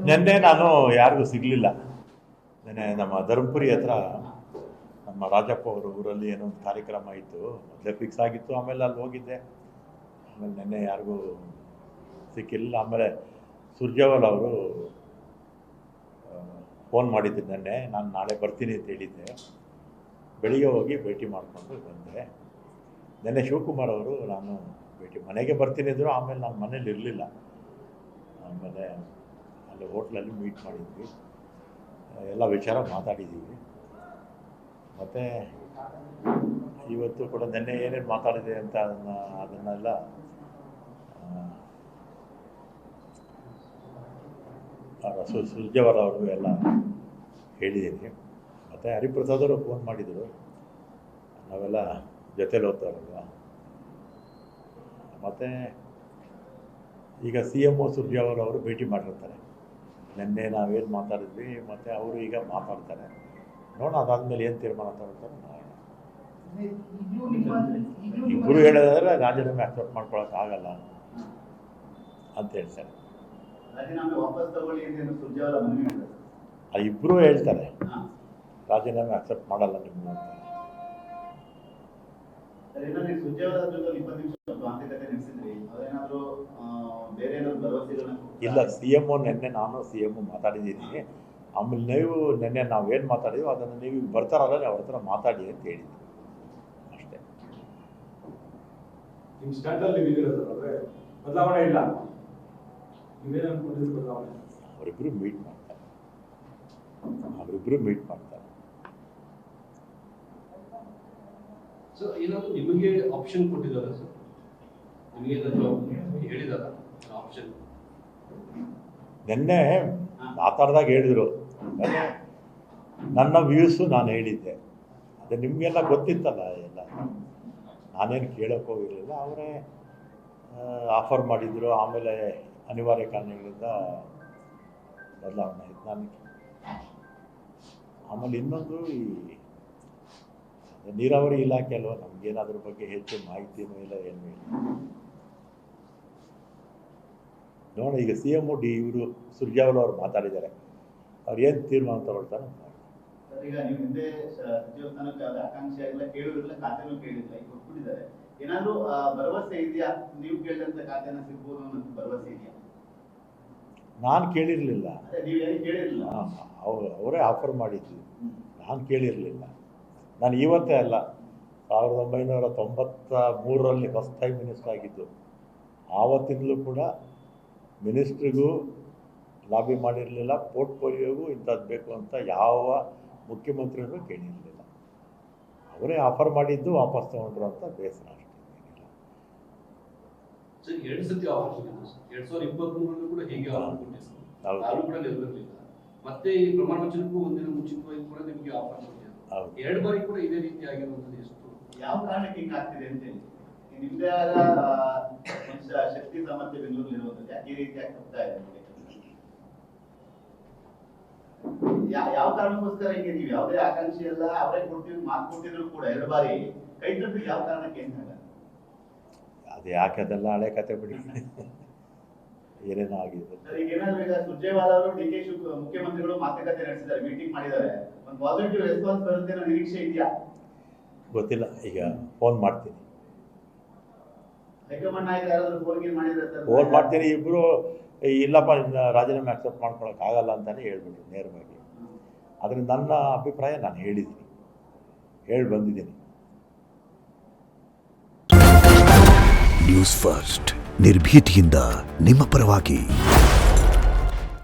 ನಿನ್ನೆ ನಾನು ಯಾರಿಗೂ ಸಿಗಲಿಲ್ಲ. ನೆನ್ನೆ ನಮ್ಮ ಧರ್ಮಪುರಿ ಹತ್ರ ನಮ್ಮ ರಾಜಪ್ಪ ಅವರ ಊರಲ್ಲಿ ಏನೋ ಒಂದು ಕಾರ್ಯಕ್ರಮ ಇತ್ತು, ಮೊದಲೇ ಫಿಕ್ಸ್ ಆಗಿತ್ತು. ಆಮೇಲೆ ಅಲ್ಲಿ ಹೋಗಿದ್ದೆ. ಆಮೇಲೆ ನೆನ್ನೆ ಯಾರಿಗೂ ಸಿಕ್ಕಿಲ್ಲ. ಆಮೇಲೆ ಸುರ್ಜೇವಾಲ ಅವರು ಫೋನ್ ಮಾಡಿದ್ದೆ ನೆನ್ನೆ, ನಾನು ನಾಳೆ ಬರ್ತೀನಿ ಅಂತ ಹೇಳಿದ್ದೆ. ಬೆಳಿಗ್ಗೆ ಹೋಗಿ ಭೇಟಿ ಮಾಡಿಕೊಂಡು ಬಂದೆ. ನೆನ್ನೆ ಶಿವಕುಮಾರ್ ಅವರು ನಾನು ಮನೆಗೆ ಬರ್ತೀನಿ ಅಂದರು. ಆಮೇಲೆ ನಾನು ಮನೇಲಿ ಇರಲಿಲ್ಲ. ಆಮೇಲೆ ಅಲ್ಲಿ ಹೋಟ್ಲಲ್ಲಿ ಮೀಟ್ ಮಾಡಿದ್ವಿ, ಎಲ್ಲ ವಿಚಾರ ಮಾತಾಡಿದ್ದೀವಿ. ಮತ್ತು ಇವತ್ತು ಕೂಡ ನೆನ್ನೆ ಏನೇನು ಮಾತಾಡಿದೆ ಅಂತ ಅದನ್ನೆಲ್ಲ ಸುರ್ಜೇವಾಲ ಅವರು ಎಲ್ಲ ಹೇಳಿದ್ದೀನಿ. ಮತ್ತು ಹರಿಪ್ರಸಾದ್ ಅವರು ಫೋನ್ ಮಾಡಿದರು, ನಾವೆಲ್ಲ ಜೊತೆಲಿ ಓದ್ತಾರಲ್ವ. ಮತ್ತು ಈಗ CM ಸುರ್ಜೇವಾಲ ಅವರು ಭೇಟಿ ಮಾಡಿರ್ತಾರೆ. ನಿನ್ನೆ ನಾವೇನು ಮಾತಾಡಿದ್ವಿ, ಮತ್ತು ಅವರು ಈಗ ಮಾತಾಡ್ತಾರೆ. ನೋಡೋಣ, ಅದಾದಮೇಲೆ ಏನು ತೀರ್ಮಾನ ತಗೊಳ್ತಾರೆ ನೋಡೋಣ. ಇಬ್ಬರು ಹೇಳಿದ್ರೆ ರಾಜೀನಾಮೆ ಅಕ್ಸೆಪ್ಟ್ ಮಾಡ್ಕೊಳಕ್ಕಾಗಲ್ಲ ಅಂತ ಹೇಳ್ತಾರೆ. ಇಬ್ಬರು ಹೇಳ್ತಾರೆ ರಾಜೀನಾಮೆ ಅಕ್ಸೆಪ್ಟ್ ಮಾಡಲ್ಲ ನಿಮ್ಮದು ಅಂತ. ಇಲ್ಲ, CM ನಿನ್ನೆ ನಾನು CM ಮಾತಾಡಿದ್ದೀನಿ. ಆಮೇಲೆ ನೀವು ನಿನ್ನೆ ನಾವೇನು ಮಾತಾಡಿದ್ವಿ ಅದನ್ನು ನೀವು ಬರ್ತಾರಲ್ಲ, ಅವ್ರ ಹತ್ರ ಮಾತಾಡಿ ಅಂತ ಹೇಳಿದ್ವಿ ಅಷ್ಟೇ. ಬದಲಾವಣೆ ಇಲ್ಲ, ಅವರಿಬ್ಬರು ಮೀಟ್ ಮಾಡ್ತಾರೆ. ಸರ್, ಏನಾದರೂ ನಿಮಗೆ ಆಪ್ಷನ್ ಕೊಟ್ಟಿದ್ದಾರೆ ಸರ್? ನಿಮಗೆ ಹೇಳಿದಾರ ಆಪ್ಷನ್? ನಿನ್ನೆ ಮಾತಾಡಿದಾಗ ಹೇಳಿದರು. ನನ್ನ ವ್ಯೂಸು ನಾನು ಹೇಳಿದ್ದೆ. ಅದೇ ನಿಮಗೆಲ್ಲ ಗೊತ್ತಿತ್ತಲ್ಲ ಎಲ್ಲ, ನಾನೇನು ಕೇಳೋಕ್ಕೆ ಹೋಗಿರಲಿಲ್ಲ. ಅವರೇ ಆಫರ್ ಮಾಡಿದರು. ಆಮೇಲೆ ಅನಿವಾರ್ಯ ಕಾರಣಗಳಿಂದ ಬದಲಾವಣೆ ಆಯಿತು ನನಗೆ. ಆಮೇಲೆ ಇನ್ನೊಂದು, ಈ ನೀರಾವರಿ ಇಲಾಖೆ ಅಲ್ವ, ನಮಗೇನಾದ್ರ ಬಗ್ಗೆ ಹೆಚ್ಚು ಮಾಹಿತಿನೂ ಇಲ್ಲ, ಏನೂ ಇಲ್ಲ. ನೋಡೋಣ, ಈಗ CM ಇವರು ಸುರ್ಜೇವಾಲ ಅವರು ಮಾತಾಡಿದ್ದಾರೆ. ಅವ್ರು ಏನು ತೀರ್ಮಾನ ತಗೊಳ್ತಾರೆ ಈಗ ನೀವು ಹಿಂದೆ ಸಚಿವ ಸ್ಥಾನಕ್ಕೆ ಆಕಾಂಕ್ಷೆ ಆಗಿಲ್ಲ, ಕೇಳಿರಲಿಲ್ಲ, ಖಾತೆನೂ ಕೇಳಿಲ್ಲ, ಈಗ ಕೊಟ್ಬಿಟ್ಟಿದ್ದಾರೆ. ಏನಾದರೂ ಭರವಸೆ ಇದೆಯಾ? ನೀವು ಕೇಳಿದಂತ ಖಾತೆನ ಸಿಗ್ಬೋದು ಅನ್ನೋ ಭರವಸೆ ಇದೆಯಾ? ನಾನು ಕೇಳಿರಲಿಲ್ಲ. ನೀವೇನು ಕೇಳಿರಲಿಲ್ಲ? ಅವರೇ ಆಫರ್ ಮಾಡಿದ್ವಿ, ನಾನು ಕೇಳಿರಲಿಲ್ಲ. ನಾನು ಇವತ್ತೇ ಅಲ್ಲ, 1993ರಲ್ಲಿ ಫಸ್ಟ್ ಟೈಮ್ ಮಿನಿಸ್ಟರ್ ಆಗಿದ್ದು. ಆವತ್ತಿಂದಲೂ ಕೂಡ ಮಿನಿಸ್ಟ್ರಿಗೂ ಲಾಬಿ ಮಾಡಿರಲಿಲ್ಲ, ಪೋರ್ಟ್ಫೋಲಿಯೋಗೂ ಇಂಥದ್ದು ಬೇಕು ಅಂತ ಯಾವ ಮುಖ್ಯಮಂತ್ರಿಯೂ ಕೇಳಿರಲಿಲ್ಲ. ಅವರೇ ಆಫರ್ ಮಾಡಿದ್ದು ವಾಪಸ್ ತಗೊಂಡ್ರು ಅಂತ ಬೇಸರ ಅಷ್ಟೇ. ಸರ್, 2 ಸತಿ ಆಫರ್ ಕೊಟ್ಟಿದ್ರು ಸರ್. 2023 ಕೂಡ ಹೀಗೆ ಆಫರ್ ಕೊಟ್ಟಿದ್ರು, ಯಾರು ಕೂಡ ನೆರವೇರಲಿಲ್ಲ. ಮತ್ತೆ ಈ ಪ್ರಮಾಣ ವಚನಕ್ಕೂ ಒಂದಿನ ಮುಂಚಿತವಾಗಿ ಕೂಡ ನಿಮಗೆ ಆಫರ್ ಕೊಟ್ಟಿದ್ರು. 2 ಬಾರಿ ಕೂಡ ಇದೇ ರೀತಿ ಆಗಿರುವಂಥದ್ದು. ಎಷ್ಟು ಯಾವ ಕಾರಣಕ್ಕೆ ಹಿಂಗೆ ಆಗ್ತಿದೆ ಅಂತ ಹೇಳಿ ನಿಮ್ಮದೇ ಆದ ಶಕ್ತಿ ಸಾಮರ್ಥ್ಯ ಬೆಂಗಳೂರಿನಲ್ಲಿರುವಂಥದ್ದು ಯಾಕೆ ಈ ರೀತಿ ಆಗ್ತಾ ಇದೆ? ಯಾವ ಕಾರಣಕ್ಕೋಸ್ಕರ ಹಿಂಗೆ ನೀವು ಯಾವುದೇ ಆಕಾಂಕ್ಷೆ ಎಲ್ಲ ಅವರೇ ಕೊಡ್ತೀವಿ ಮಾತು ಕೊಟ್ಟಿದ್ರು ಕೂಡ 2 ಬಾರಿ ಕೈ ತಪ್ಪಿ ಯಾವ ಕಾರಣಕ್ಕೆ ಅಂತ? ಅದು ಯಾಕೆ, ಅದೆಲ್ಲ ಹಳೆ ಕತೆ ಬಿಡಿ, ಏನೇನೋ ಆಗಿದೆ. ಈಗ ಏನಾದ್ರು ಈಗ ಸುರ್ಜೇವಾಲ ಅವರು DK ಮುಖ್ಯಮಂತ್ರಿಗಳು ಮಾತುಕತೆ ನಡೆಸಿದ್ದಾರೆ, ಮೀಟಿಂಗ್ ಮಾಡಿದ್ದಾರೆ. ಒಂದು ಪಾಸಿಟಿವ್ ರೆಸ್ಪಾನ್ಸ್ ಬರುತ್ತೆ ಅನ್ನೋ ನಿರೀಕ್ಷೆ ಇದೆಯಾ? ಗೊತ್ತಿಲ್ಲ, ಈಗ ಫೋನ್ ಮಾಡ್ತೀನಿ. ಹೈಕಮಾಂಡ್ ನಾಯಕರು ಯಾರಾದ್ರೂ ಫೋನ್ ಮಾಡ್ತೀನಿ. ಇಬ್ಬರು ಇಲ್ಲಪ್ಪ ರಾಜೀನಾಮೆ ಅಕ್ಸೆಪ್ಟ್ ಮಾಡ್ಕೊಳಕ್ಕಾಗಲ್ಲ ಅಂತಲೇ ಹೇಳ್ಬಿಟ್ರು ನೇರವಾಗಿ. ಆದರೆ ನನ್ನ ಅಭಿಪ್ರಾಯ ನಾನು ಹೇಳಿದ್ದೀನಿ, ಹೇಳಿ ಬಂದಿದ್ದೀನಿ. ನ್ಯೂಸ್ ಫಸ್ಟ್, ನಿರ್ಭೀತಿಯಿಂದ ನಿಮ್ಮ ಪರವಾಗಿ.